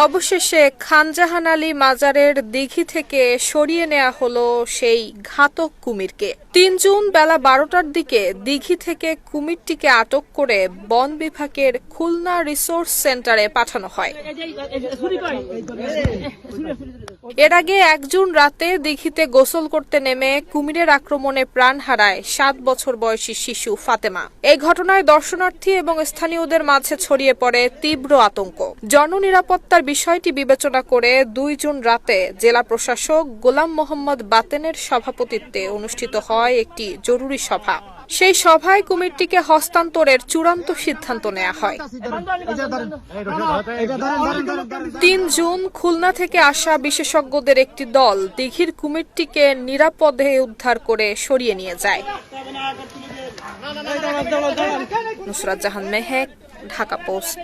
অবশেষে খানজাহান আলী মাজারের দিঘি থেকে সরিয়ে নেওয়া হলো সেই ঘাতক কুমিরকে। ৩ জুন বেলা ১২টার দিকে দিঘি থেকে কুমিরটিকে আটক করে বন বিভাগের খুলনা রিসোর্স সেন্টারে পাঠানো হয়। এর আগে ১ জুন রাতে দিঘিতে গোসল করতে নেমে কুমিরের আক্রমণে প্রাণ হারায় ৭ বছর বয়সী শিশু ফাতেমা। এই ঘটনায় দর্শনার্থী এবং স্থানীয়দের মাঝে ছড়িয়ে পড়ে তীব্র আতঙ্ক। জননিরাপত্তার বিষয়টি বিবেচনা করে ২ জুন রাতে জেলা প্রশাসক গোলাম মোহাম্মদ বাতেনের সভাপতিত্বে অনুষ্ঠিত হয় একটি জরুরি সভা। সেই সভায় কুমিরটিকে হস্তান্তরের চূড়ান্ত সিদ্ধান্ত নেওয়া হয়। ৩ জুন খুলনা থেকে আসা বিশেষজ্ঞদের একটি দল দিঘির কুমিরটিকে নিরাপদে উদ্ধার করে সরিয়ে নিয়ে যায়। নুসরাত জাহান মেহেক, ঢাকা পোস্ট।